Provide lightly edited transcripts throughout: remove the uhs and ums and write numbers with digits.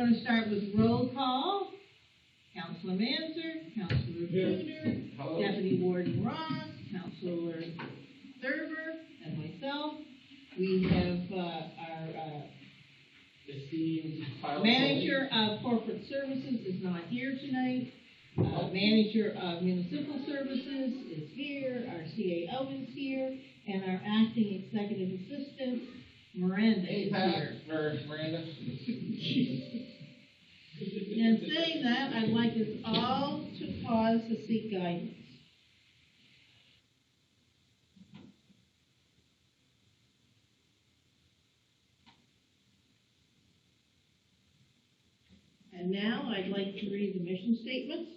going to start with roll call. Councilor Manser, Councilor Tudor, Deputy Warden Ross, Councilor Thurber, and myself. We have our esteemed manager of corporate services is not here tonight. Manager of municipal services is here. Our CAO is here, and our acting executive assistant Miranda is here. Miranda. And saying that, I'd like us all to pause to seek guidance. And now I'd like to read the mission statement,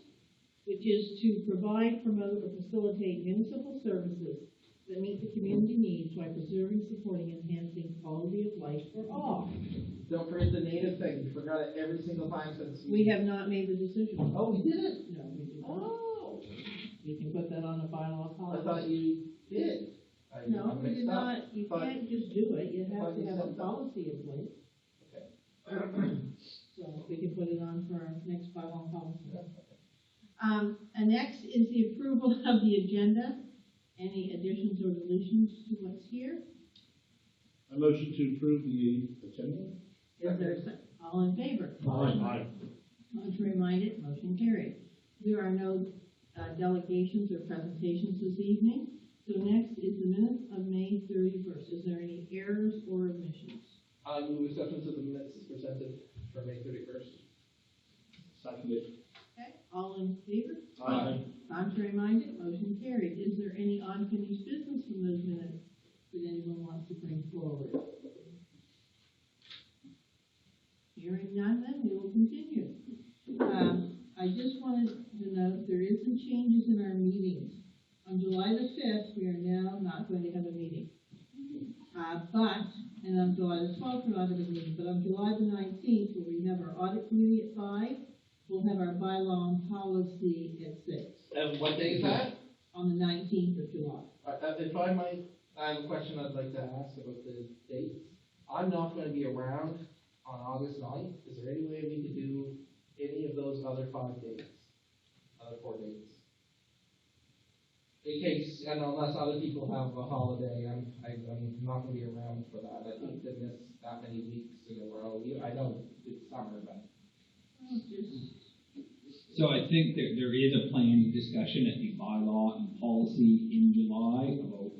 which is to provide, promote, or facilitate municipal services that meet the community needs by preserving, supporting, and enhancing quality of life for all. Don't forget the native thing. You forgot it every single time since we have not made the decision. Oh, we didn't? No, we did not. Oh. You can put that on the bylaw policy. I thought you did. No, we did not. You can't just do it. You have to have a policy in place. Okay. So we can put it on for our next bylaw policy. And next is the approval of the agenda. Any additions or deletions to what's here? A motion to approve the agenda. Is there all in favor? Aye. Contrary-minded, motion carried. There are no delegations or presentations this evening. So next is the minutes of May 31st. Is there any errors or omissions? I move acceptance of the minutes as presented for May 31st. Seconded. Okay, all in favor? Aye. Contrary-minded, motion carried. Is there any unfinished business from those minutes that anyone wants to bring forward? Hearing none, then we will continue. I just wanted to note there is some changes in our meetings. On July the 5th, we are now not going to have a meeting. And on July the 12th, we're not having a meeting. But on July the 19th, where we have our audit committee at 5, we'll have our bylaw and policy at 6. And what day is that? On the 19th of July. If I might, I have a question I'd like to ask about the dates. I'm not going to be around on August 9th. Is there any way we could do any of those other 5 dates? Other 4 dates? In case, unless other people have a holiday, I'm not going to be around for that. I hate to miss that many weeks in a row. I know it's summer, but. So I think there is a planned discussion at the bylaw and policy in July about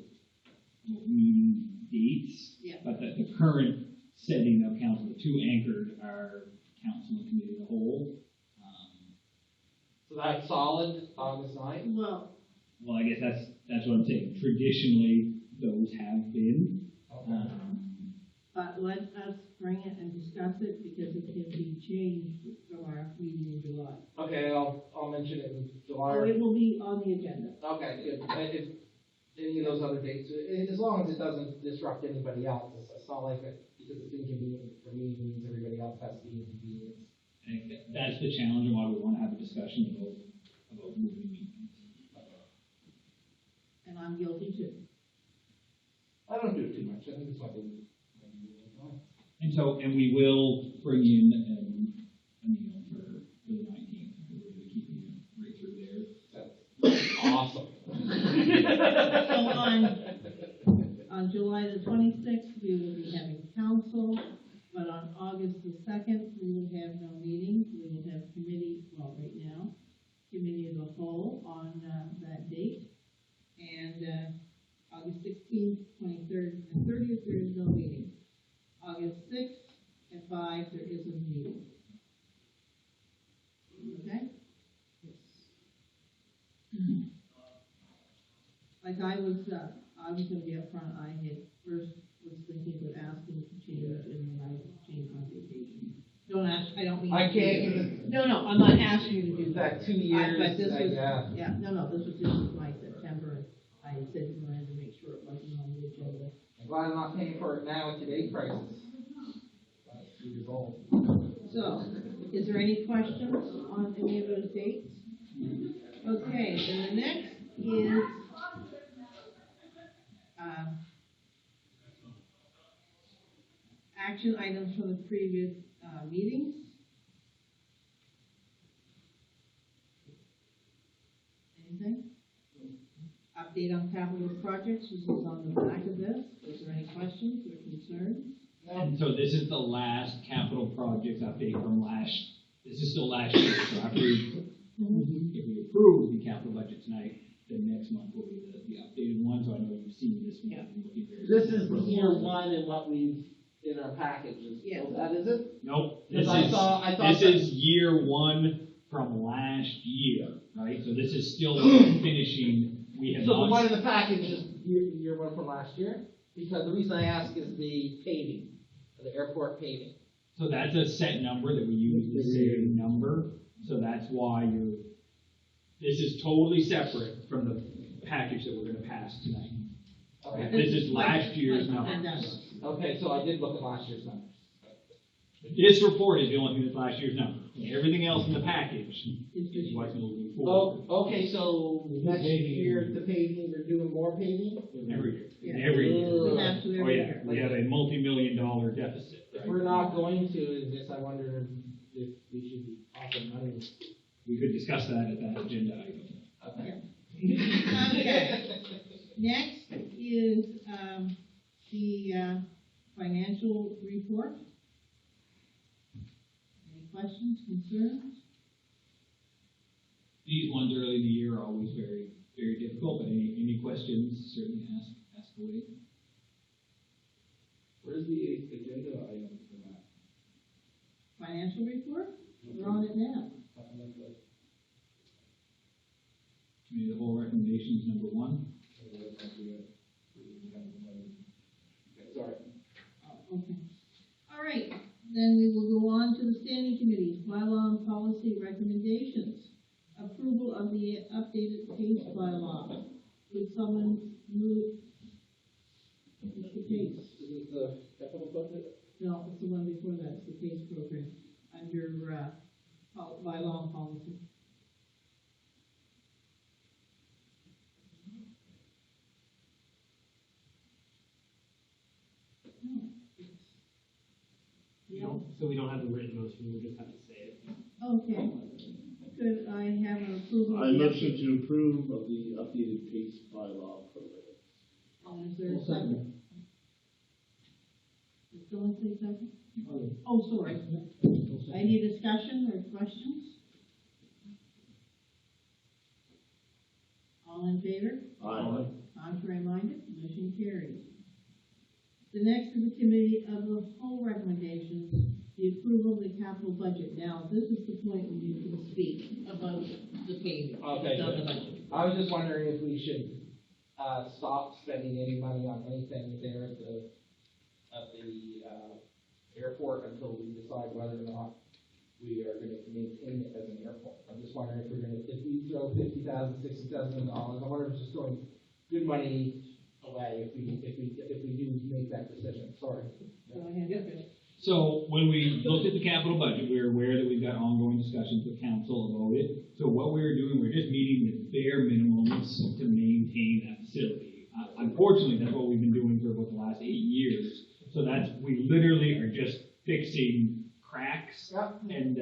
meeting dates. Yeah. But that the current setting of council, the two anchored are council and committee of the whole. So that's solid August 9th? Well, I guess that's what I'm saying. Traditionally, those have been. Okay. But let us bring it and discuss it because it can be changed from our meeting in July. Okay, I'll mention it in July. So it will be on the agenda. Okay, good. If any of those other dates, as long as it doesn't disrupt anybody else, it's not like it, because it's inconvenient for me, it means everybody else has to be inconvenienced. I think that's the challenge and why we want to have a discussion about moving meetings. And I'm guilty too. I don't do it too much. I think it's like And we will bring in a meal for the 19th. We're going to keep it right through there. That's awesome. So on July the 26th, we will be having council, but on August the 2nd, we will have no meeting. We will have committee, well, right now, committee of the whole on that date. And August 16th, 23rd, and 30th, there is no meeting. August 6th at 5, there is a meeting. Okay? Yes. Like I was going to be up front. I had first was thinking of asking to change it, and then I changed my vacation. Don't ask. I don't mean. I can't. No, I'm not asking you to do that. 2 years. But this was. Yeah. This was my September. I said to Miranda to make sure it wasn't on the agenda. I'm glad I'm not paying for it now at today's prices. That's 2 years old. So, is there any questions on any of those dates? Okay, then the next is action items from the previous meetings. Anything? Update on capital projects, this is on the back of this. Is there any questions or concerns? And so this is the last capital projects update from this is still last year, so after if we approve the capital budget tonight, then next month will be the updated one, so I know you've seen this one. This is year one and what we've, in our packages. Yeah. So that is it? Nope, Because I thought this that- is year one from last year, right? So this is still finishing, we have So the one not, in the package is year one from last year? Because the reason I ask is the paving, the airport paving. so that's a set number that we use the same number, so that's why this is totally separate from the package that we're gonna pass tonight. Okay. This is last year's Like number. addendum. Okay, so I did look at last year's numbers. This report is the only thing that's last year's number. Everything else in the package is what's moving forward. Oh, okay, so next year, the paving, we're doing more paving? Every year. Yeah. Every year. We have to Oh, every yeah, year. we have a multi-million-dollar deficit. If right? we're not going to in this, I wonder if we should be offering money. We could discuss that at that agenda item. Okay. Okay. Next is, the, financial report. Any questions, concerns? These ones early in the year are always very, very difficult, but any questions, certainly ask away. Where's the agenda item for that? Financial report? We're on it now. Committee of the whole recommendations, number one. Sorry. Oh, okay. All right, then we will go on to the standing committees, bylaw and policy recommendations. Approval of the updated case bylaw. Would someone move? The case? Is it the capital budget? No, it's the one before that, it's the case program, under, bylaw and policy. No, it's. Yeah, So we don't have the written motion, we just have to say it. okay. Could I have an approval? of I the motion update? to approve of the updated case bylaw program. Is there a second? Did someone say second? Oh, sorry. Any discussion or questions? All in favor? Aye. Contrary minded, motion carries. The next is the committee of the whole recommendations, the approval of the capital budget. Now, this is the point when you can speak about the paving. Okay, It's on the good. budget. I was just wondering if we should, stop spending any money on anything there at the, airport until we decide whether or not we are gonna maintain it as an airport. I'm just wondering if we throw $50,000, $60,000, I wonder if it's just throwing good money away if we do make that decision, sorry. Go ahead. So when we looked at the capital budget, we were aware that we've got ongoing discussions with council about it. So what we were doing, we're just meeting the bare minimums to maintain that facility. Unfortunately, that's what we've been doing for about the last 8 years. So we literally are just fixing cracks Yep. and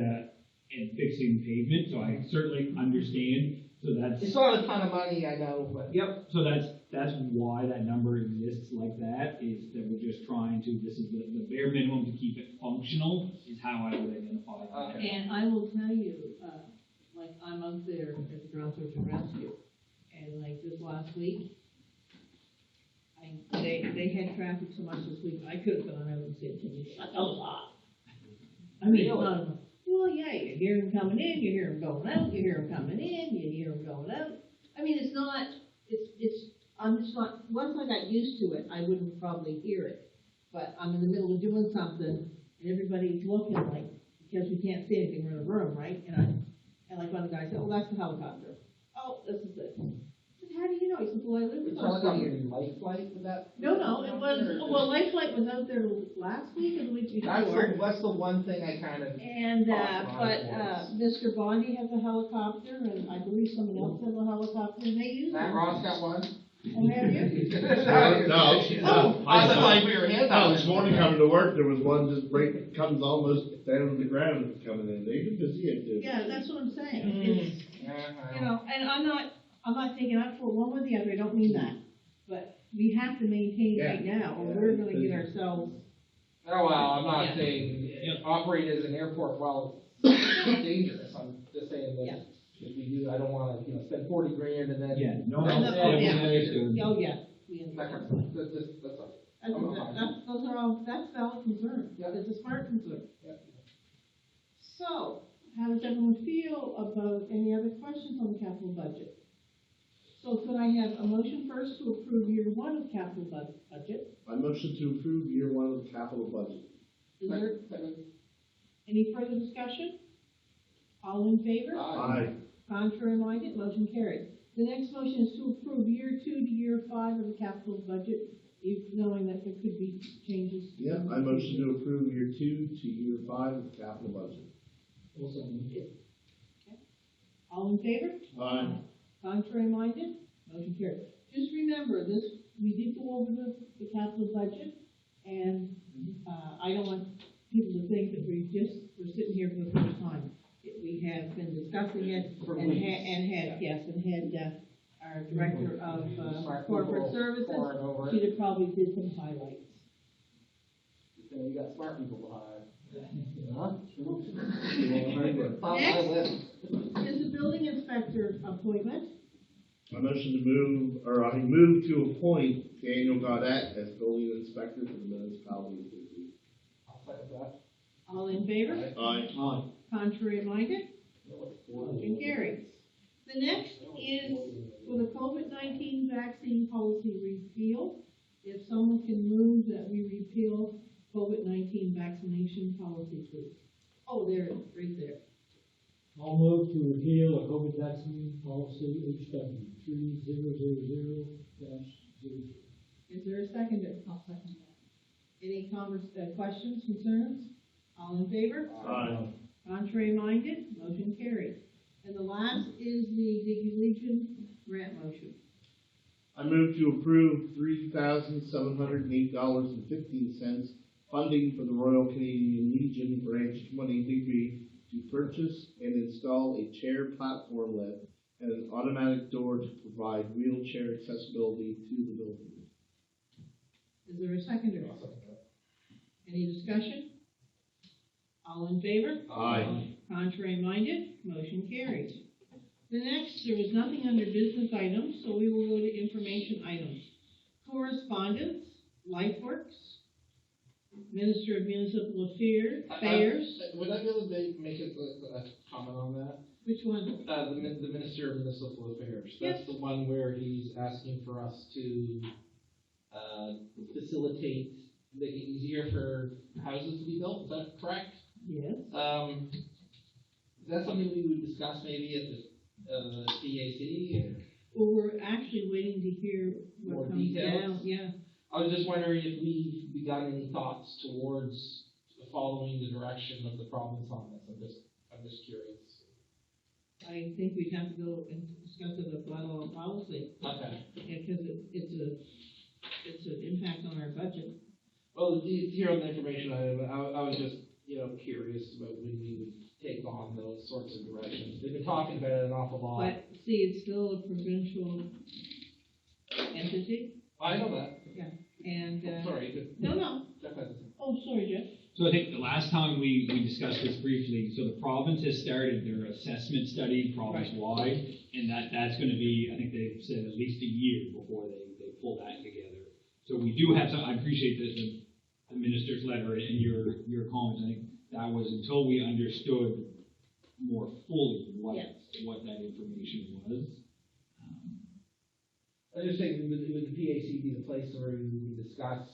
fixing pavement, so I certainly understand. So It's not a ton of money, I know, but. Yep, so that's why that number exists like that, is that we're just trying to, this is the bare minimum to keep it functional, is how I would identify that. Okay. And I will tell you, like, I'm out there at the ground search and rescue, and like this last week, they had traffic so much this week, I could have gone out and said, can you shut those off? I mean, it's not, well, yeah, you hear them coming in, you hear them going out, you hear them coming in, you hear them going out. I mean, it's not, I'm just not, once I got used to it, I wouldn't probably hear it. But I'm in the middle of doing something, and everybody's looking like, because we can't see anything, we're in a room, right? And like one of the guys said, oh, that's the helicopter. Oh, this is it. I said, how do you know? He said, well, I live with It's those not like here. a life flight with that? No, it was, well, Life Flight was out there last week or the week before. That's the one thing I kind of. And, Mr. Bondi has a helicopter, and I believe someone else has a helicopter, and they use Matt it. Ross got one? Oh, have you? No. I thought like we were hands No, this morning coming to work, there was one just comes almost down to the ground and it's coming in. They can just see it too. Yeah, that's what I'm saying. It's, you know, and I'm not taking out for one or the other, I don't mean that, but we have to maintain right now, or we're gonna get ourselves, Oh, well, I'm Yeah. not saying operate as an airport while it's dangerous, I'm just saying Yeah. that if we do, I don't wanna, spend 40 grand and then. Yeah, no, No, no, oh, yeah. understood. oh, yeah. we That kind understand. of, that's all. Those are all, that's valid concern, Yeah. it's a smart concern. Yeah. So, how does everyone feel about any other questions on the capital budget? So could I have a motion first to approve year one of capital budget? I motion to approve year one of the capital budget. Is there Second. any further discussion? All in favor? Aye. Contrary minded, motion carried. The next motion is to approve year 2 to year 5 of the capital budget, knowing that there could be changes. Yeah, I motion to approve year 2 to year 5 of the capital budget. All in favor? Aye. Contrary minded, motion carried. Just remember, we did go over the capital budget, and, I don't want people to think that we're sitting here for the first time. We have been discussing it, and had our director of, corporate services, Pouring over she it. probably did some highlights. You got smart people behind. Huh? Next. Top of my list. Is the building inspector appointment? I motion to move, or I move to appoint Daniel Gaudette as building inspector for the municipality of Digby. I'll second that. All in favor? Aye. Contrary minded? Motion carries. The next is for the COVID-19 vaccine policy repeal. If someone can move that we repeal COVID-19 vaccination policy, please. Oh, there, it is, right there. I'll move to repeal the COVID vaccine policy HW 3000-02. Is there a seconder? I'll second that. Any questions, concerns? All in favor? Aye. Contrary minded? Motion carried. And the last is the Digby Legion grant motion. I move to approve $3,708.15 funding for the Royal Canadian Legion Branch 20 Digby to purchase and install a chair platform lift and an automatic door to provide wheelchair accessibility to the building. Is there a seconder? Any discussion? All in favor? Aye. Contrary minded? Motion carries. The next, there was nothing under business items, so we will go to information items. Correspondence, LifeWorks, Minister of Municipal Affairs. Would I be able to make a comment on that? Which one? The Minister of Municipal Affairs. That's the one where he's asking for us to facilitate, make it easier for houses to be built. Is that correct? Yes. Is that something we would discuss maybe at the PAC? Well, we're actually waiting to hear More what comes details? down. Yeah. I was just wondering if we got any thoughts towards following the direction of the province on this. I'm just curious. I think we'd have to go and discuss it at bylaw policy. Okay. Because it's an impact on our budget. Well, here on the information item, I was just, curious about when we would take on those sorts of directions. They've been talking about it an awful lot. But see, it's still a provincial entity. I know that. Yeah. And, Sorry. no. Jeff has Oh, sorry, Jeff. So I think the last time we discussed this briefly, so the province has started their assessment study province-wide, and that's gonna be, I think they've said at least a year before they pull that together. So we do have some, I appreciate the minister's letter and your comments. I think that was until we understood more fully what that information was. I just think would the PAC be the place where we would discuss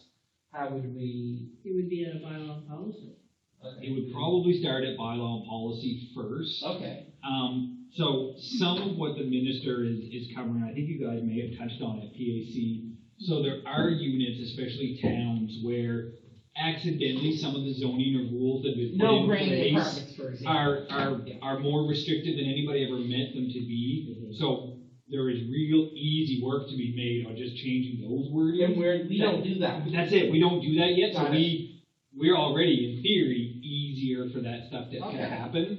how would we? It would be in a bylaw policy. It would probably start at bylaw and policy first. Okay. So some of what the minister is covering, I think you guys may have touched on at PAC. So there are units, especially towns, where accidentally some of the zoning or rules that have been put in place for example. are more restrictive than anybody ever meant them to be. Mm-hmm. So there is real easy work to be made on just changing those words. And we don't do that. That's it. We don't do that yet. So Got it. we're already in theory easier for that stuff to Okay. happen.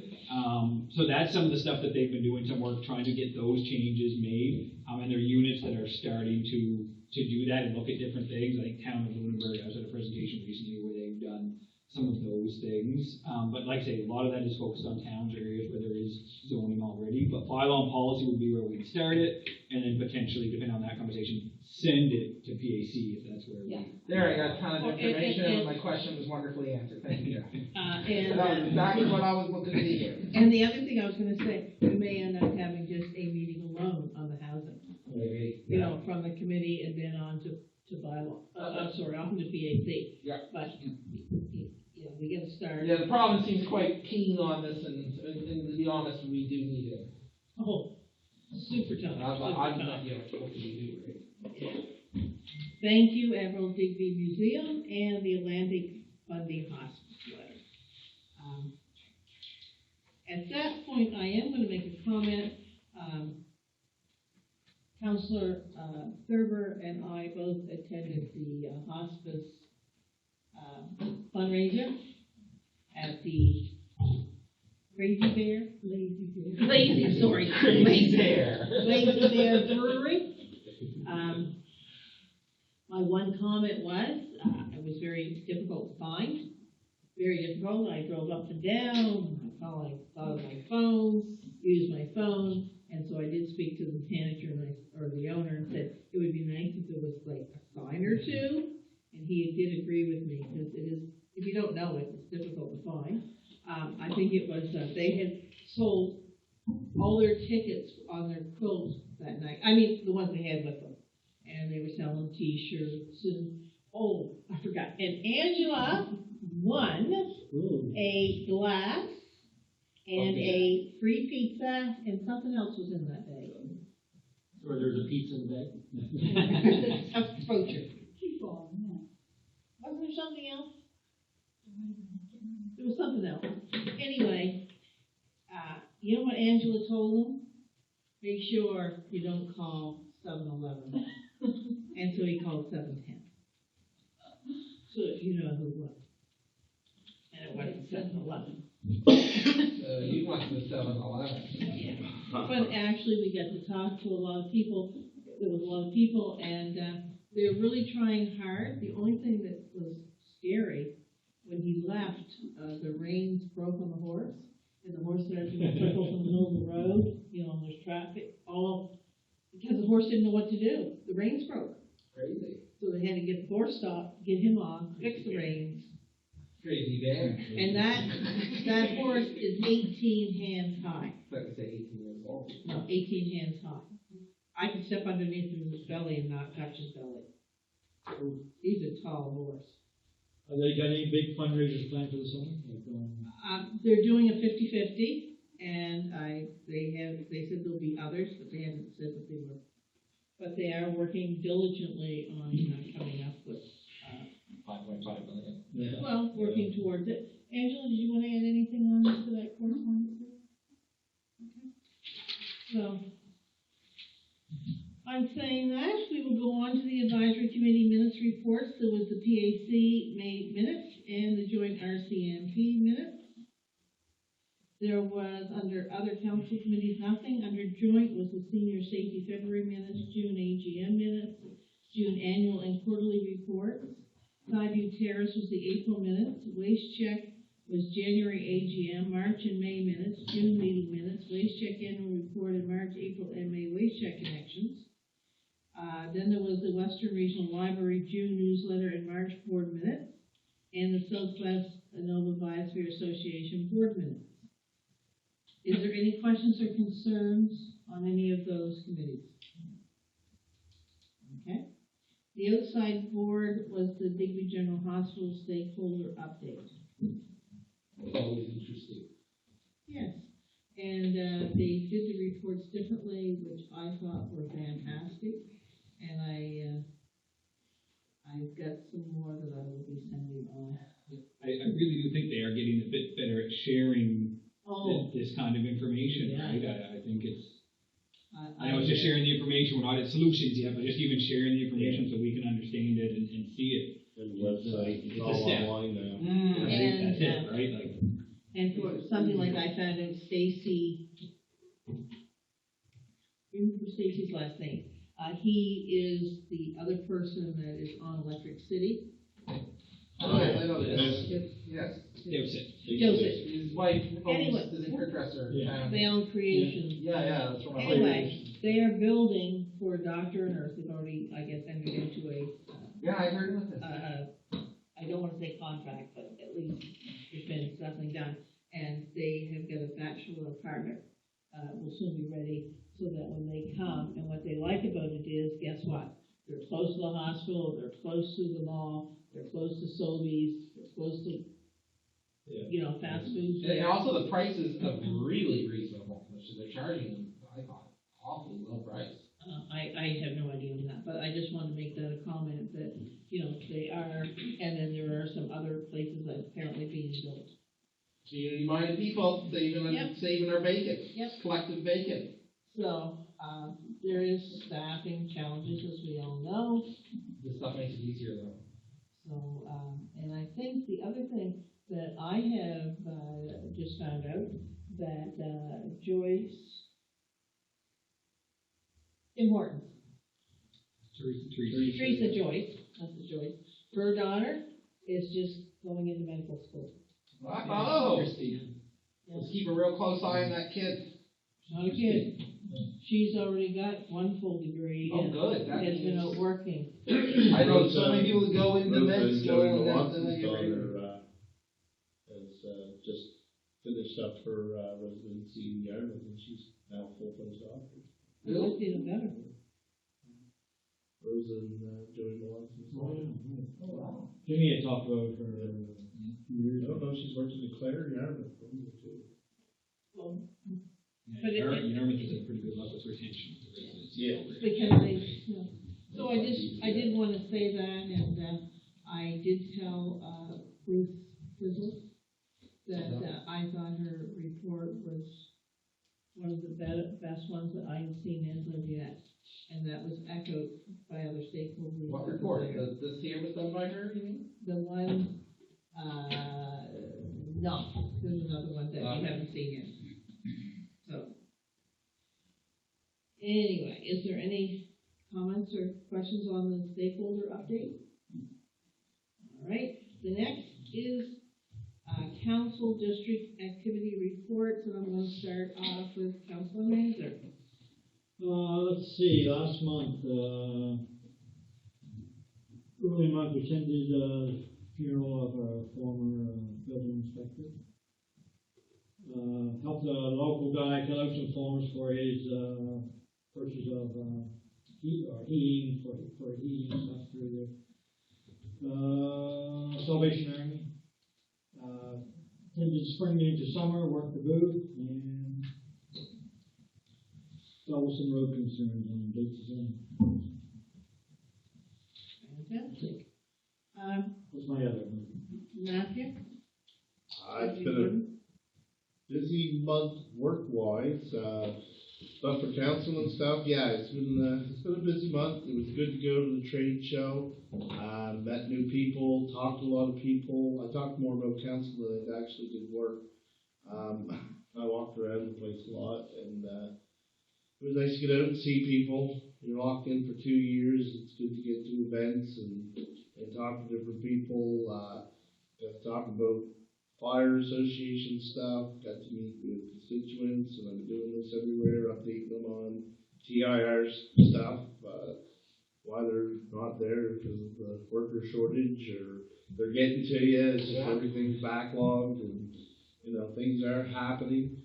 So that's some of the stuff that they've been doing some work, trying to get those changes made. And there are units that are starting to do that and look at different things. I think Town of Lunenburg, I was at a presentation recently where they've done some of those things. But like I say, a lot of that is focused on towns, areas where there is zoning already. But bylaw and policy would be where we'd start it, and then potentially, depending on that conversation, send it to PAC if that's where Yeah. we. There, I got a ton of Well, information, and- and my question was wonderfully answered, thank you, Jeff. And, That was exactly what I was looking to hear. and the other thing I was gonna say, we may end up having just a meeting alone on the housing. Maybe. You know, from the committee and then on to bylaw, I'm sorry, on to PAC. Yeah. But, yeah, we gotta start. Yeah, the province seems quite keen on this, and to be honest, we do need it. Oh, super tough, I'm super not, tough. you know, what can we do, right? Thank you, Emerald Digby Museum and the Atlantic Funding Hospice letter. At that point, I am gonna make a comment. Counselor Thurber and I both attended the hospice fundraiser at the Lazy Bear Brewery. My one comment was, it was very difficult to find, very difficult. I drove up and down, I thought of my phone, used my phone, and so I did speak to the manager or the owner and said, it would be nice if there was like a sign or two, and he did agree with me, because it is, if you don't know it, it's difficult to find. I think it was, they had sold all their tickets on their quilts that night, I mean, the ones they had with them. And they were selling T-shirts and, oh, I forgot. And Angela won a glass and a free pizza, and something else was in that bag. Or there's a pizza in the bag. A voucher. Wasn't there something else? There was something else. Anyway, you know what Angela told them? Make sure you don't call 7-Eleven. And so he called 710. So you know who it was. And it wasn't 7-Eleven. You must have 7-Eleven. Yeah. But actually, we got to talk to a lot of people. There was a lot of people, and they're really trying hard. The only thing that was scary, when he left, the reins broke on the horse, and the horse started to circle in the middle of the road. You know, there's traffic, because the horse didn't know what to do. The reins broke. Crazy. So they had to get the horse stopped, get him off, fix the reins. Crazy bear. And that horse is 18 hands high. I thought you said 18 years old. No, 18 hands high. I can step underneath his belly and not touch his belly. He's a tall horse. Are they got any big fundraisers planned for the summer? Like, They're doing a 50-50, and they said there'll be others, but they haven't said that they were. But they are working diligently on coming up with, 5.5 million. yeah. well, working towards it. Angela, did you want to add anything on to that correspondence? Okay. So, I'm saying that, we will go on to the advisory committee minutes reports. There was the PAC made minutes and the joint RCMP minutes. There was, under other council committees, nothing. Under joint was the senior safety February minutes, June AGM minutes, June annual and quarterly reports. Skyview Terrace was the April minutes. Waste check was January AGM, March and May minutes, June meeting minutes, waste check annual report in March, April, and May waste check connections. Then there was the Western Regional Library June newsletter and March board minutes, and the Southwest Nova Biosphere Association board minutes. Is there any questions or concerns on any of those committees? Okay. The outside board was the Digby General Hospital stakeholder update. Always interesting. Yes, and they did the reports differently, which I thought were fantastic, and I've got some more that I will be sending on. I really do think they are getting a bit better at sharing this kind of information, Yeah. right? I think it's, I know it's just sharing the information, we're not at solutions yet, but just even sharing the information so we can understand it and see it. And website, it's It's a all step. online now. I think And, that's it, right? Like, And for something like I found out Stacy, remember Stacy's last name? He is the other person that is on Electric City. I know this. If- Yes. Dipset. Joseph, His wife Anyway. owns the hairdresser in Yeah. town. they own Creations. Yeah, that's from Anyway, they are building for a doctor and nurse, they've already, I guess, entered into Yeah, I heard about this. I don't wanna say contract, but at least there's been something done. And they have got a bachelor apartment, will soon be ready, so that when they come, and what they like about it is, guess what? They're close to the hospital, they're close to the mall, they're close to Sobeys, they're close to, fast foods. And also the prices are really reasonable, which they're charging them, I thought, awfully low price. I have no idea on that, but I just wanted to make that a comment that, they are, and then there are some other places that apparently being built. Community-minded people, Yep. saving our bacon. Yep. Collective bacon. So, there is staffing challenges, as we all know, This stuff makes it easier though. so, and I think the other thing that I have, just found out, that, Joyce, Tim Hortons, Teresa Joyce, that's the Joyce, her daughter is just going into medical school. Oh, Christine. let's keep a real close eye on that kid. Not a kid. She's already got one full degree Oh, and good, that has been means, out working. I know so many people that go into med Rosa school Joey and Watson's then get ready. daughter, has, just finished up her, residency in Yarmouth, and she's now a full-time doctor. That's even better. Rosa and, Joey Watson's daughter. Oh, wow. Jimmy had talked about her, I don't know, she's worked in Clare, Yarmouth, one of the two. Well, Yeah, But Yarmouth is a pretty good level of retention. Yeah. because so I did want to say that, and, I did tell, Ruth Frizzle that, I thought her report was one of the best ones that I had seen as of yet, and that was echoed by other stakeholders. What report? This here was done by her, you mean? The one, no, there's another one that we haven't seen yet. So, anyway, is there any comments or questions on the stakeholder update? All right, the next is, council district activity reports, and I'm gonna start off with Councilor Mazer. let's see, last month, early month, we attended the funeral of our former, building inspector. Helped a local guy fill out some forms for his, purchase of, heating, for heating stuff through the, Salvation Army. Attended spring into summer, worked the booth, and dealt with some road concerns on dates and Fantastic. what's my other one? Matthew? It's been a busy month work-wise, stuff for council and stuff, yeah, it's been a busy month. It was good to go to the trade show, met new people, talked to a lot of people. I talked more about council than I actually did work. I walked around the place a lot, and, it was nice to get out and see people. You're locked in for 2 years, it's good to get to events and talk to different people, got to talk about fire association stuff, got to meet with constituents, and I'm doing this everywhere, updating them on TIR stuff, why they're not there because of the worker shortage, or they're getting to you, it's just everything's backlogged, and, things are happening.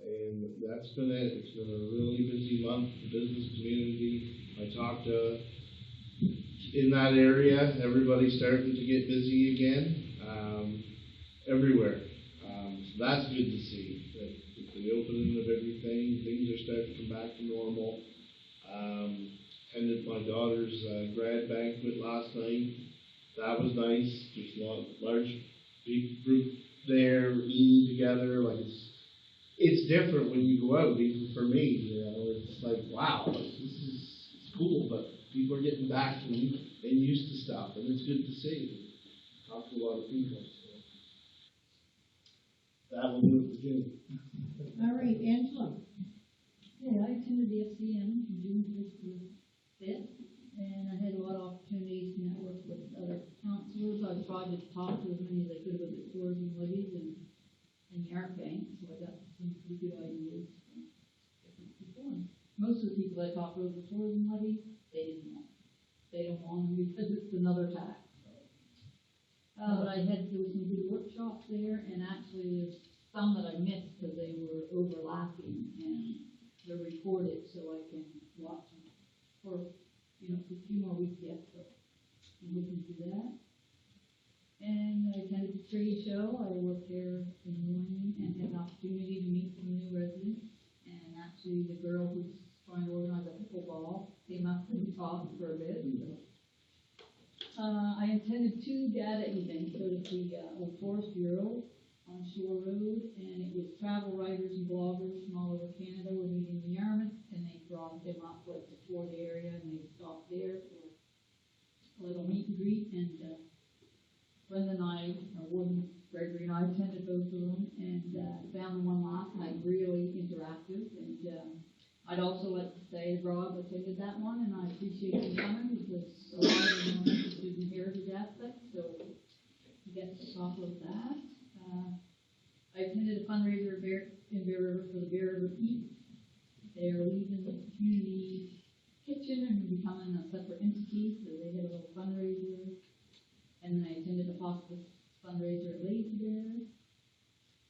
And that's been it. It's been a really busy month, the business community. I talked to, in that area, everybody's starting to get busy again, everywhere. So that's good to see, that with the opening of everything, things are starting to come back to normal. Attended my daughter's grad banquet last night. That was nice. There's a large, big group there eating together. Like it's different when you go out, even for me. It's like, wow, it's cool, but people are getting back and used to stuff, and it's good to see. Talk to a lot of people. So. That will do it for June. All right, Angela. Yeah, I attended the FCM from June 1st to the 5th, and I had a lot of opportunities to network with other counselors. I tried to talk to as many as I could about the tourism levies and the art bank, so I got some pretty good ideas from different people. And most of the people I talked with the tourism levy, they don't want them because it's another tax. But there was some good workshops there, and actually there's some that I missed because they were overlapping, and they're recorded, so I can watch them for a few more weeks yet, so I'm looking to that. And I attended the trade show. I worked there in the morning and had an opportunity to meet some new residents, and actually the girl who's trying to organize a pickleball came up and talked for a bit, so. I attended 2 data events. So at the Old Forest Bureau on Shore Road, and it was travel writers and bloggers from all over Canada were meeting in Yarmouth, and they brought them up with the Fort area, and they stopped there for a little meet and greet, and Brenda and I, Warden Gregory and I attended both of them, and found the one last night really interactive, and I'd also like to say Rob attended that one, and I appreciate him coming because a lot of them are interested in the heritage aspect, so he gets to talk about that. I attended a fundraiser in Bear River for the Bear River Eat. They're leaving the community kitchen and becoming a separate entity, so they had a little fundraiser. And then I attended a hospice fundraiser at Lazy Bear.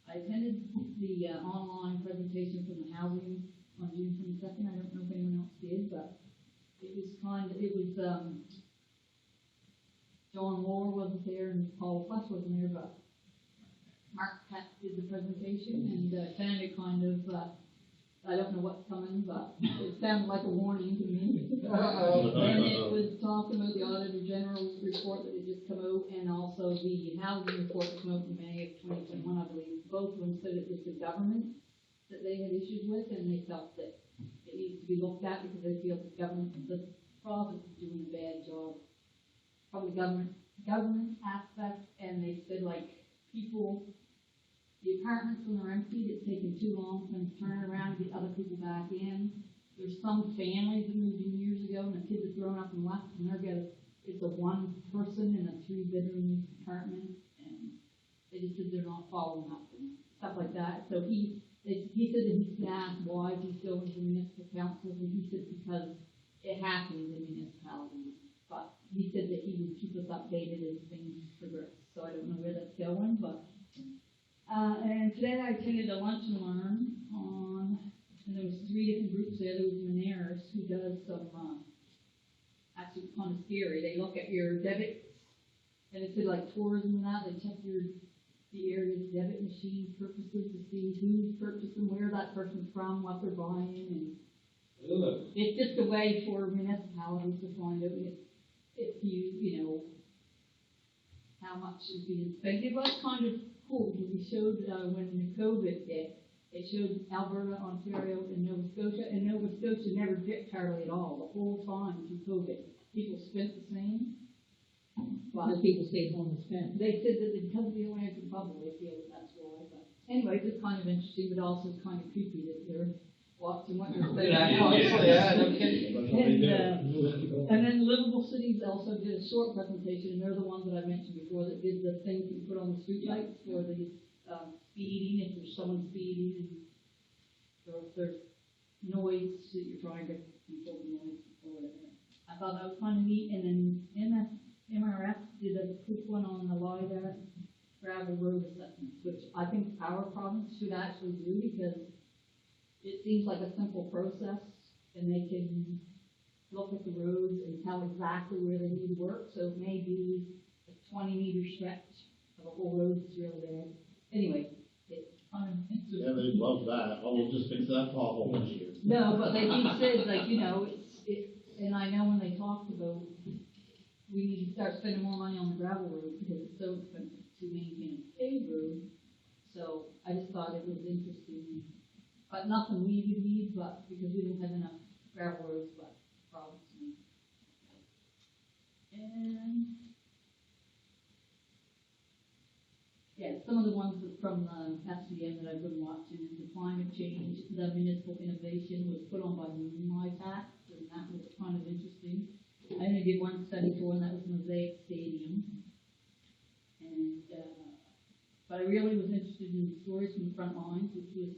I attended the online presentation from the housing on June 22nd. I don't know if anyone else did, but it was John Moore wasn't there and Paul Fuss wasn't there, but Mark Peck did the presentation, and sounded kind of, I don't know what's coming, but it sounded like a warning to me. And it was talking about the Auditor General's report that had just come out, and also the housing report that came out in May of 2021, I believe. Both of them said it was the government that they had issues with, and they felt that it needs to be looked at because they feel the province is doing a bad job. Probably government aspect, and they said people, the apartments when they're empty, it's taken too long for them to turn around and get other people back in. There's some families that moved in years ago, and the kids have grown up and left, and it's a 1 person in a 3-bedroom apartment, and they just said they're not following up and stuff like that. So he said that he's asked why he's still with the municipal councils, and he said because it happens in municipalities. But he said that he would keep us updated as things progress. So I don't know where that's going, but. And today I attended a lunch and learn and there was 3 different groups there. There was Menares who does some, actually kind of scary. They look at your debits, and it said tourism and that. They check the area's debit machine purchases to see who's purchasing, where that person's from, what they're buying, and it's just a way for municipalities to find out if you how much is being spent. It was kind of cool because we showed when the COVID hit, it showed Alberta, Ontario, and Nova Scotia never dipped hardly at all the whole time through COVID. People spent the same. But people stayed home and spent. They said that because of the Atlantic bubble, they feel that's why. But anyway, it's kind of interesting, but also kind of creepy that they're watching what you're saying. Yeah, no kidding. And then Livable Cities also did a short presentation, and they're the ones that I mentioned before that did the things that you put on the street lights for the speeding, if there's someone speeding, or if there's noise that you're trying to control the noise or whatever. I thought that was kind of neat, and then MRF did a quick one on the LIDAR gravel road assessments, which I think our province should actually do because it seems like a simple process, and they can look at the roads and tell exactly where they need work. So it may be a 20-meter stretch of a whole road that's really bad. Anyway, it's kind of interesting. Yeah, they love that. Oh, we'll just fix that pothole this year. No, but they said, and I know when they talked about we need to start spending more money on the gravel roads because it's so expensive to maintain a paved road. So I just thought it was interesting. But nothing we would need, but because we don't have enough gravel roads, but problems. And yeah, some of the ones that from the FCM that I've been watching is the climate change, the municipal innovation was put on by my tax, and that was kind of interesting. I only did one study for, and that was Mosaic Stadium. And, but I really was interested in the stories from the front lines, which was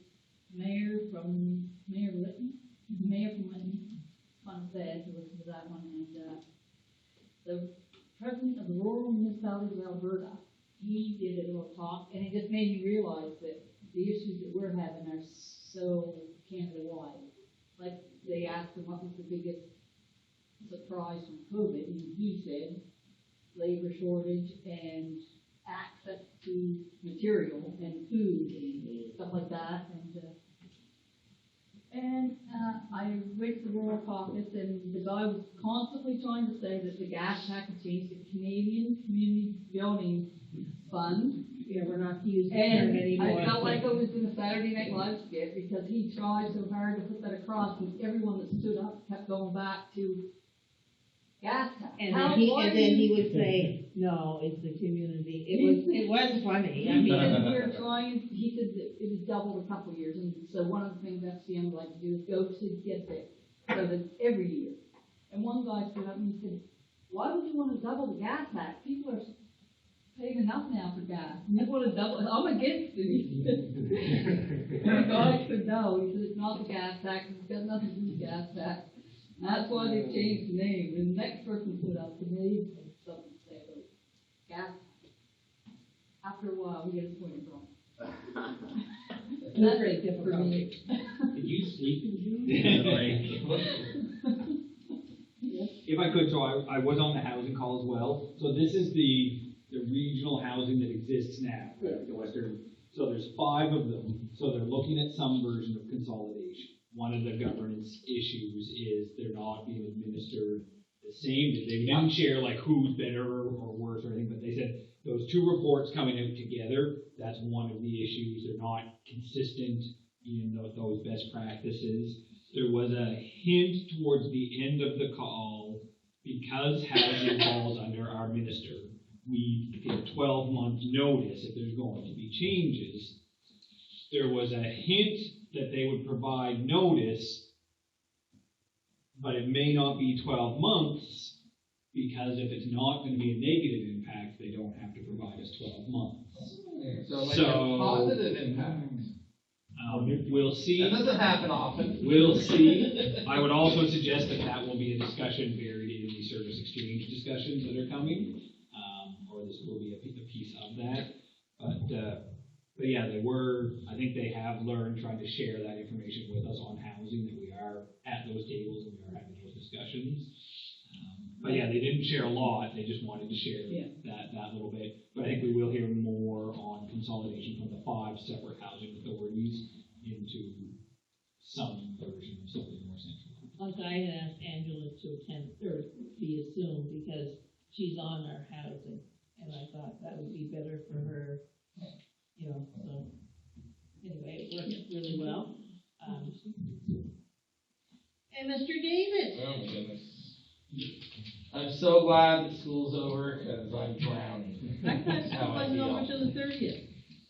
Mayor from Lytton, kind of sad to listen to that one, and, the president of the Rural Municipality of Alberta, he did a little talk, and it just made me realize that the issues that we're having are so Canada-wide. Like, they asked him what was the biggest surprise from COVID, and he said labor shortage and access to material and food and stuff like that, and I went to the Rural Caucus, and the guy was constantly trying to say that the gas tax had changed the Canadian Community Building Fund. Yeah, we're not using it And anymore. I felt like I was in a Saturday Night Live skit, because he tried so hard to put that across, and everyone that stood up kept going back to gas tax. And then he would say, no, it's the community. It was funny. I mean, And we're trying, he said that it was doubled a couple of years, and so one of the things FCM would like to do is go to get there, so that every year. And one guy stood up and he said, why would you want to double the gas tax? People are paying enough now for gas. You want to double it? I'm against it. And the guy said, no, he said, it's not the gas tax, it's got nothing to do with gas tax. And that's why they've changed the name. And the next person stood up, and they had something to say about gas tax. After a while, we get a point from. That's very difficult. For me. Did you sleep in June? If I could, so I was on the housing call as well. So this is the regional housing that exists now, right? The Western. So there's 5 of them. So they're looking at some version of consolidation. One of the governance issues is they're not being administered the same. They didn't share like who's better or worse or anything, but they said those 2 reports coming out together, that's one of the issues. They're not consistent in those best practices. There was a hint towards the end of the call, because housing falls under our minister, we give 12 months notice if there's going to be changes. There was a hint that they would provide notice, but it may not be 12 months, because if it's not going to be a negative impact, they don't have to provide us 12 months. So like a positive impact. We'll see. That doesn't happen often. We'll see. I would also suggest that will be a discussion buried in the service exchange discussions that are coming, or this will be a piece of that. But yeah, I think they have learned, trying to share that information with us on housing, that we are at those tables and we are having those discussions. But yeah, they didn't share a lot, they just wanted to share that little bit. But I think we will hear more on consolidation from the 5 separate housing authorities into some version of something more central. Like I had asked Angela to attend, or be assumed, because she's on our housing, and I thought that would be better for her, so, anyway, it worked really well. And Mr. David? Oh my goodness. I'm so glad that school's over, because I'm drowning. I thought That's how school I wasn't feel. over till the 30th.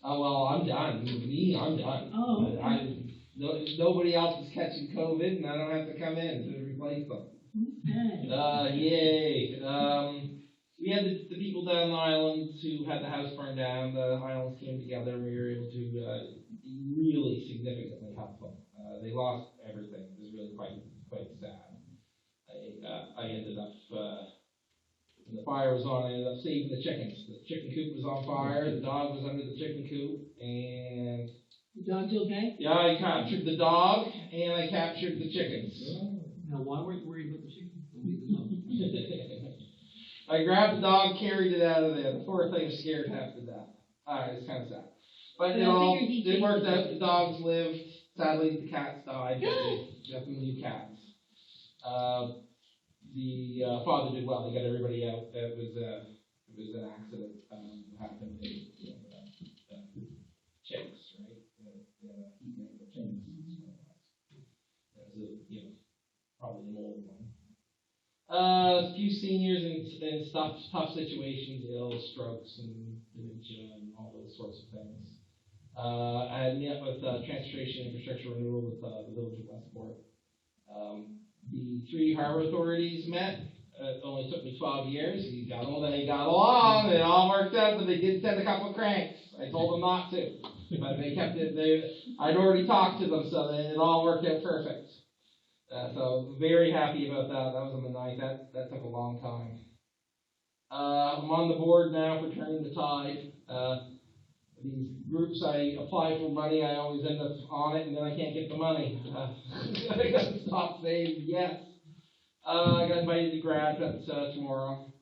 Oh, well, I'm done. I'm done. Oh, okay. Nobody else is catching COVID, and I don't have to come in to replace them. Okay. Yay. We had the people down the island who had the house burned down. The islands came together, and we were able to really significantly help them. They lost everything. It was really quite sad. I ended up, when the fire was on, I ended up saving the chickens. The chicken coop was on fire, the dog was under the chicken coop, and... The dog's okay? Yeah, I captured the dog, and I captured the chickens. Now, why weren't you worried about the chicken? I grabbed the dog, carried it out of there. The poor thing was scared half to death. It's kind of sad. But it worked out. The dogs lived. Sadly, the cats died. But they got them new cats. The father did well. He got everybody out. It was an accident that happened. Chicks, right? Chicks. That was probably an old one. A few seniors in tough situations, ill, strokes, and dementia, and all those sorts of things. I had met with Transportation Infrastructure Renewal with the Village of Westport. The three harbor authorities met. It only took me 12 years. They got along. It all worked out, but they did send a couple of cranks. I told them not to, but they kept it. I'd already talked to them, so it all worked out perfect. So very happy about that. That was on the 9th. That took a long time. I'm on the board now for Turning the Tide. These groups, I apply for money, I always end up on it, and then I can't get the money. I gotta stop saying yes. I got invited to grad, that's tomorrow.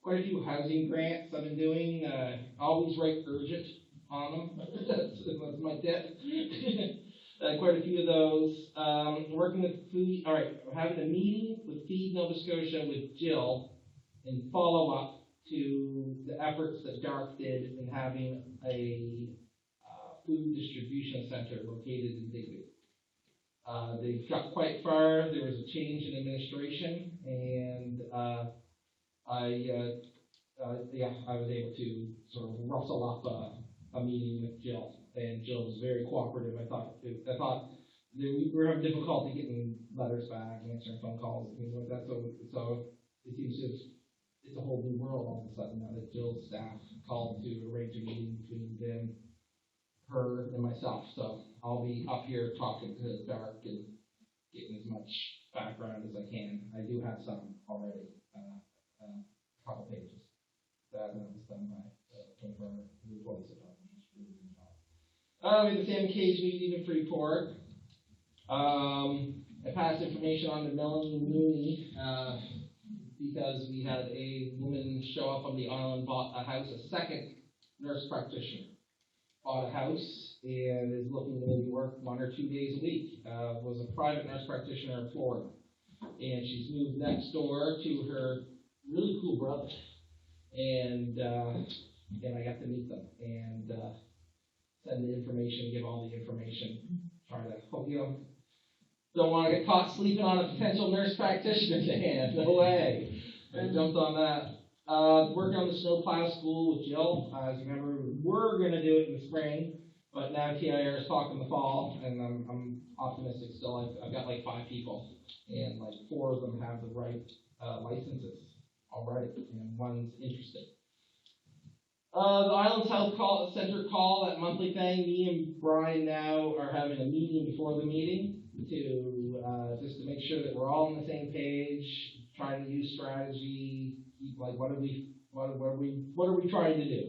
Quite a few housing grants I've been doing. Always write urgent on them. that's my tip. Quite a few of those. Working with food. All right, we're having a meeting with Feed Nova Scotia with Jill in follow up to the efforts that Dark did in having a food distribution center located in Digby. They've got quite far. There was a change in administration, and I was able to sort of rustle up a meeting with Jill, and Jill was very cooperative. I thought we were having difficulty getting letters back, answering phone calls, and things like that. So it seems it's a whole new world all of a sudden now that Jill's staff called to arrange a meeting between them, her, and myself. So I'll be up here talking to Dark and getting as much background as I can. I do have some already, a couple pages that was done by 24 reports about. We had the Sam Cage meeting in Freeport. I passed information on to Melanie Mooney, because we had a woman show up on the island, bought a house, a second nurse practitioner bought a house and is looking to maybe work 1 or 2 days a week. Was a private nurse practitioner in Florida, and she's moved next door to her really cool brother, and I got to meet them and send the information, give all the information, try to hope don't want to get caught sleeping on a potential nurse practitioner's hand. No way. I jumped on that. Working on the snowplow school with Jill. As you remember, we were going to do it in the spring, but now TIR is talking the fall, and I'm optimistic still. I've got like 5 people, and like 4 of them have the right licenses already, and 1's interested. The Islands Health Center call, that monthly thing, me and Brian now are having a meeting before the meeting to just to make sure that we're all on the same page, trying to use strategy, like what are we trying to do?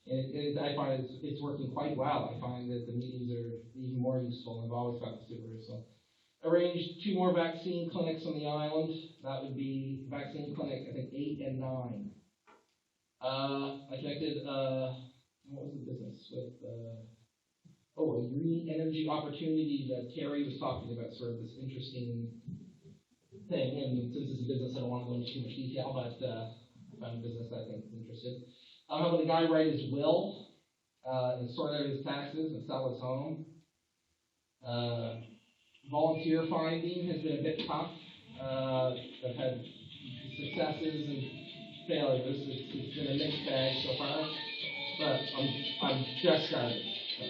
And I find it's working quite well. I find that the meetings are even more useful, and I've always found it super useful. Arranged 2 more vaccine clinics on the island. That would be vaccine clinic, I think 8 and 9. I connected, what was the business with, a green energy opportunity that Terry was talking about, sort of this interesting thing. And since it's a business, I don't want to go into too much detail, but I found a business that I think is interested. I'm having a guy write his will, and sort out his taxes and sell his home. Volunteer finding has been a bit tough. I've had successes and failures. It's been a mixed bag so far, but I'm just started. So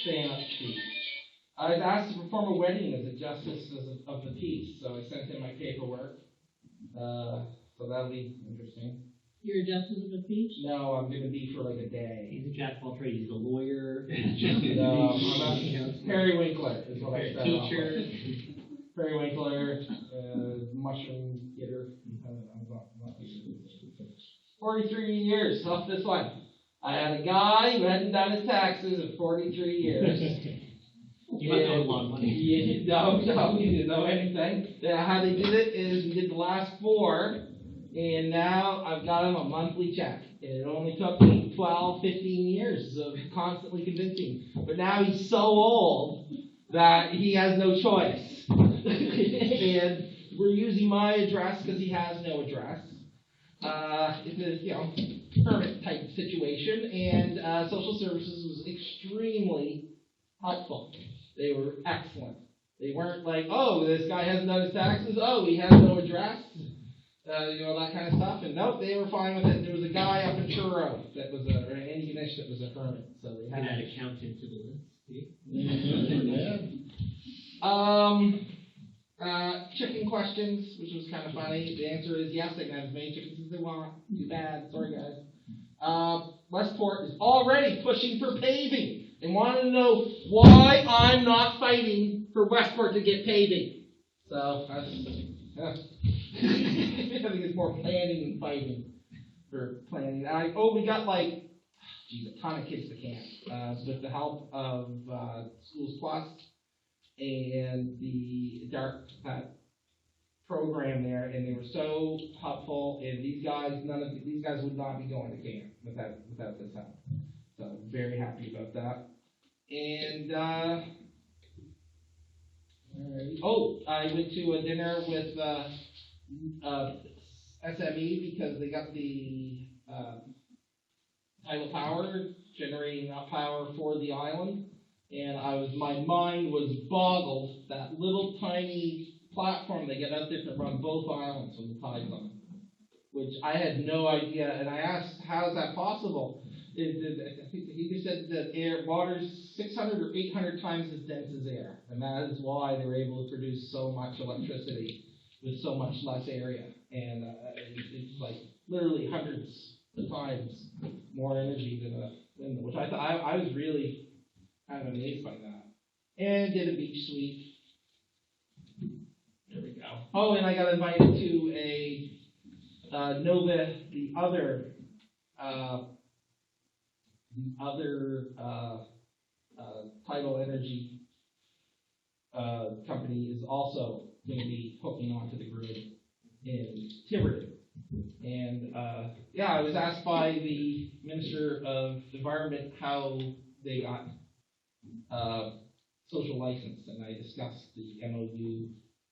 staying up to speed. I was asked to perform a wedding as a justice of the peace, so I sent in my paperwork. So that'll be interesting. You're a justice of the peace? No, I'm going to be for like a day. He's a jack of all trades. He's a lawyer. No, I'm Perry Winkler is what I started off Teacher. with. Perry Winkler, mushroom getter. 43 years off this one. I had a guy who hadn't done his taxes in 43 years. You must owe a lot of money. No, he didn't know anything. How they did it is we did the last 4, and now I've got him a monthly check. And it only took me 12, 15 years of constantly convincing. But now he's so old that he has no choice. And we're using my address because he has no address. It's a permit type situation, and social services was extremely helpful. They were excellent. They weren't like, oh, this guy hasn't done his taxes, oh, he has no address. that kind of stuff, and nope, they were fine with it. There was a guy up in Truro that was or Andy Ganesh that was a hermit, so they Can had add accountant to the list. See? Chicken questions, which was kind of funny. The answer is yes, they can have as many chickens as they want. Too bad, sorry guys. Westport is already pushing for paving and wanted to know why I'm not fighting for Westport to get paving. So, I think it's more planning than fighting for planning. We got a ton of kids to camp with the help of Schools Plus and the dark program there, and they were so helpful. And none of these guys would not be going to camp without this help. So I'm very happy about that. And I went to a dinner with SME because they got the tidal power generating enough power for the island. And my mind was boggled, that little tiny platform they get out there to run both islands when the tide's on, which I had no idea. And I asked, how is that possible? He just said that water's 600 or 800 times as dense as air, and that is why they were able to produce so much electricity with so much less area. And it's like literally hundreds of times more energy than a wind, which I thought I was really kind of amazed by that. And did a beach sweep. There we go. Oh, and I got invited to a Nova, the other tidal energy company is also going to be hooking onto the grid in Tiverton. And I was asked by the Minister of Environment how they got social license, and I discussed the MOU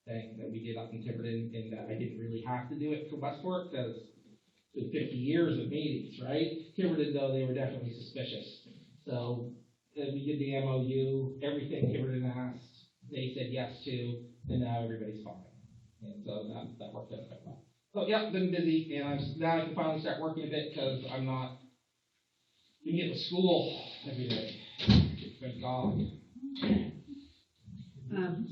thing that we did up in Tiverton, and that I didn't really have to do it for Westport because it was 50 years of meetings, right? Tiverton, though, they were definitely suspicious. So we did the MOU, everything Tiverton asked, they said yes to, and now everybody's fine. And so that worked out quite well. So yeah, been busy, and now I can finally start working a bit because I'm not being at the school every day. Thank God.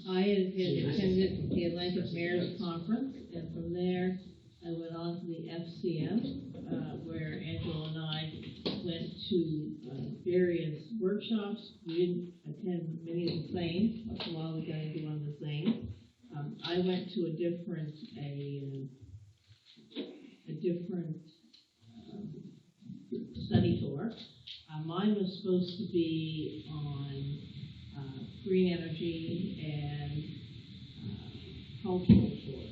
I had attended the Atlantic Mayor's Conference, and from there I went on to the FCM, where Angela and I went to various workshops. We didn't attend many of the same, but a lot of the guys do on the same. I went to a different study tour. Mine was supposed to be on green energy and cultural tour.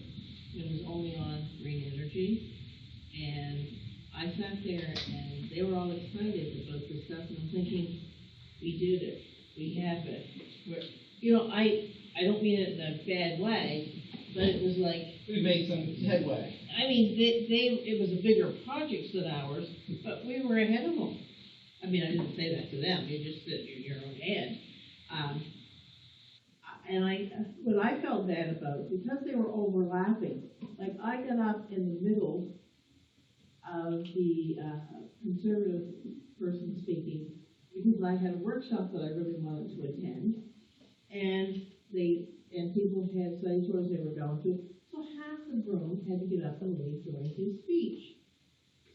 It was only on green energy, and I sat there and they were all excited about this stuff, and I'm thinking, we did it, we have it. I don't mean it in a bad way, but it was like, We made some headway. I mean, it was a bigger project than ours, but we were ahead of them. I mean, I didn't say that to them, you just said in your own head. And what I felt bad about, because they were overlapping, like I got up in the middle of the conservative person speaking, because I had a workshop that I really wanted to attend, and people had study tours they were going to, so half the room had to get up and leave during his speech.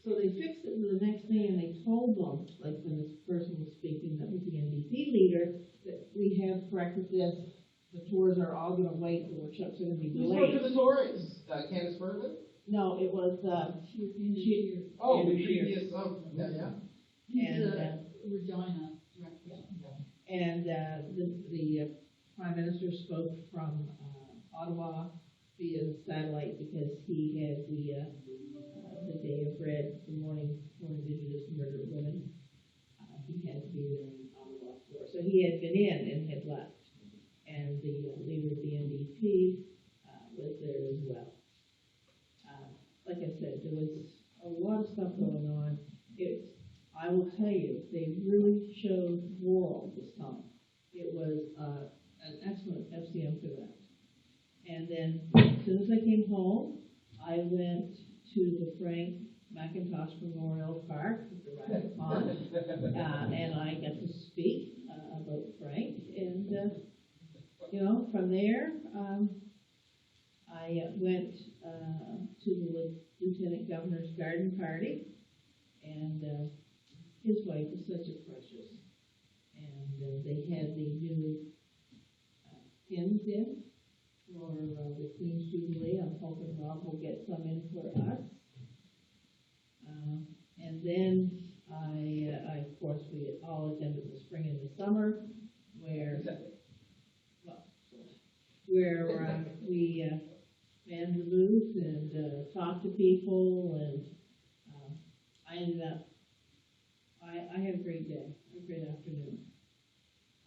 So they fixed it the next day, and they told them, like when this person was speaking, that was the NDP leader, that we have corrected this, the tours are all going to wait, the workshops are going to be Who delayed. spoke to the tours? Candace Bergman? No, it was, The Andrew previous, yeah. and, Regina, right, and the Prime Minister spoke from Ottawa via satellite because he had the Day of Bread, the morning for Indigenous murdered women. He had to be there in Ottawa for. So he had been in and had left. And the leader of the NDP was there as well. Like I said, there was a lot of stuff going on. I will tell you, they really showed moral this time. It was an excellent FCM for that. And then, as soon as I came home, I went to the Frank McIntosh Memorial Park, at the Rabbit Pond, and I got to speak about Frank. And, you know, from there, I went to the Lieutenant Governor's garden party, and his wife is such a precious. And they had the new hymns in for the Queen's Jubilee. I'm hoping Rob will get some in for us. And then I, of course, we all attended the spring and the summer, where, well, where we manned the booth and talked to people, and I ended up, I had a great day, a great afternoon.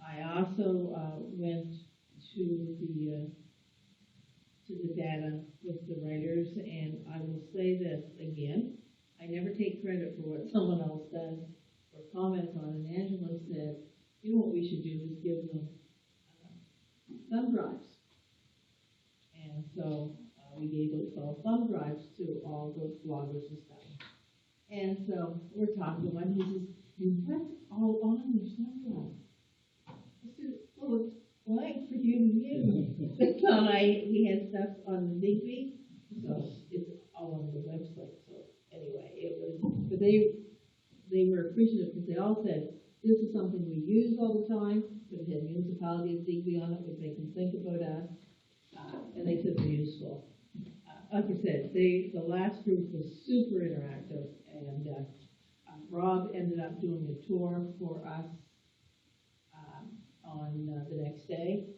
I also went to the data with the writers, and I will say this again, I never take credit for what someone else does or comment on, and Angela said, you know what we should do is give them thumb drives. And so we gave those all thumb drives to all those bloggers and stuff. And so we're talking to one, he says, and what's all on your thumb drive? I said, well, it's blank for you and you. So we had stuff on the Digby, so it's all on the website. So anyway, it was, but they were appreciative because they all said, this is something we use all the time, but it had Municipality of Digby on it, which they can think about us, and they said they're useful. Like I said, the last group was super interactive, and Rob ended up doing a tour for us on the next day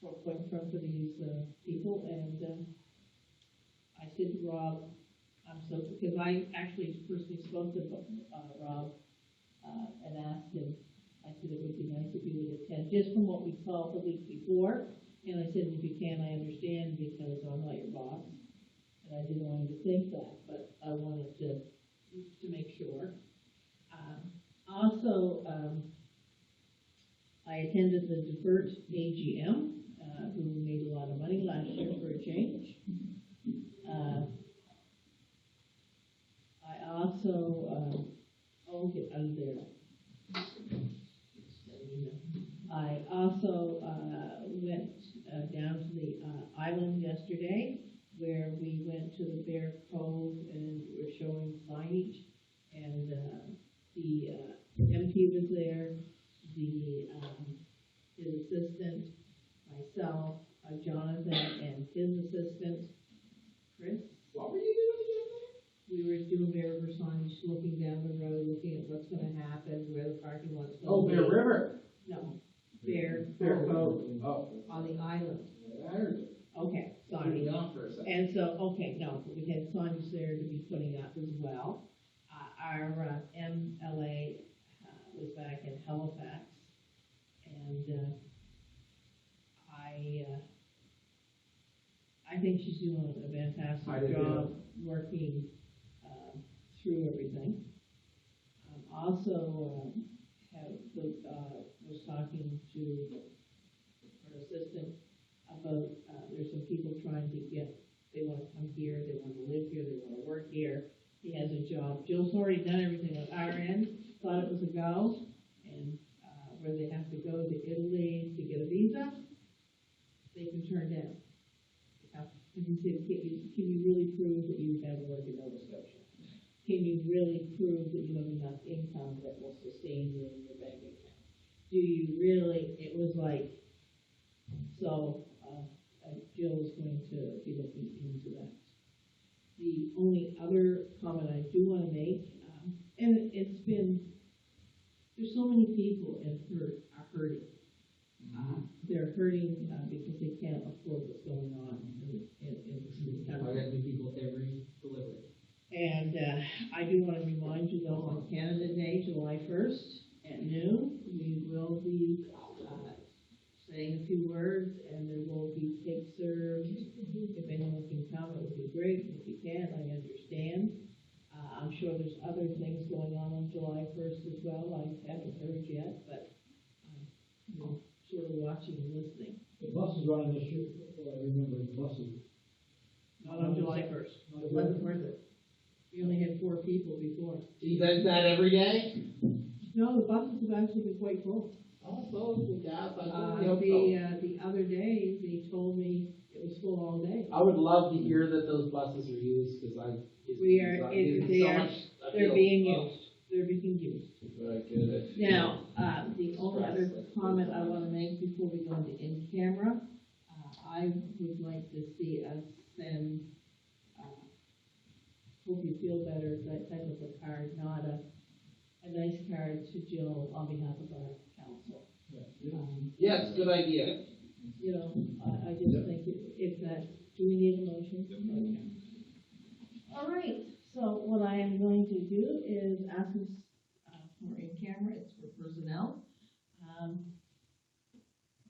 for these people, and I said to Rob, because I actually personally spoke to Rob and asked him, I said it would be nice if you would attend, just from what we saw the week before, and I said, if you can, I understand, because I'm not your boss, and I didn't want him to think that, but I wanted to make sure. Also, I attended the Divert AGM, who made a lot of money last year for a change. I also, I'll get out of there. I also went down to the island yesterday, where we went to the Bear Cove and we're showing signage, and the MP was there, his assistant, myself, Jonathan, and his assistant, Chris. What were you doing again there? We were doing Bear River signage, looking down the road, looking at what's gonna happen, where the parking lot's gonna Oh, be. Bear River. No, Bear Cove. Cove Oh. on the island. I heard it. Okay, Threw sorry. me off for a second. And so, okay, no, but we had signage there to be putting up as well. Our MLA was back in Halifax, and I think she's doing a I fantastic do job working through everything. Also, was talking to her assistant about, there's some people trying to they want to come here, they want to live here, they want to work here. He has a job. Jill's already done everything on our end, thought it was a go, and where they have to go to Italy to get a visa, they've been turned down. And he said, can you really prove that you have work in Nova Scotia? Can you really prove that you have enough income that will sustain you in your bank account? Do you really? It was like, so Jill is going to be looking into that. The only other comment I do want to make, and it's been, there's so many people are hurting. They're hurting because they can't afford what's going on in the I country. got new people every delivery. And I do want to remind you though, on Canada Day, July 1st at noon, we will be saying a few words, and there will be cake served. If anyone can come, it would be great. If you can't, I understand. I'm sure there's other things going on July 1st as well. I haven't heard yet, but I'm sort of watching and listening. The buses running this year, I remember the buses Is that every day? No, the buses have actually been quite full. Oh, so, yeah, I totally hope so. The other day, they told me it was full all day. I would love to hear that those buses are used, cause We are- they're being used. They're being used. Very good. Now, the only other comment I wanna make before we go into in-camera, I would like to see us send, hope you feel better, that type of a card, not a nice card to Jill on behalf of our council. Yes, good idea. You know, I just think if that, do we need a motion? Okay. All right, so what I am going to do is ask us, for in camera, it's for personnel.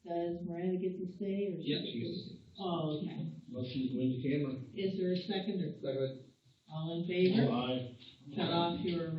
Does Miranda get to stay or? Yeah, she gets to stay. Oh, okay. Motion to go into camera. Is there a second or Second. all in favor? Aye. Shut off your,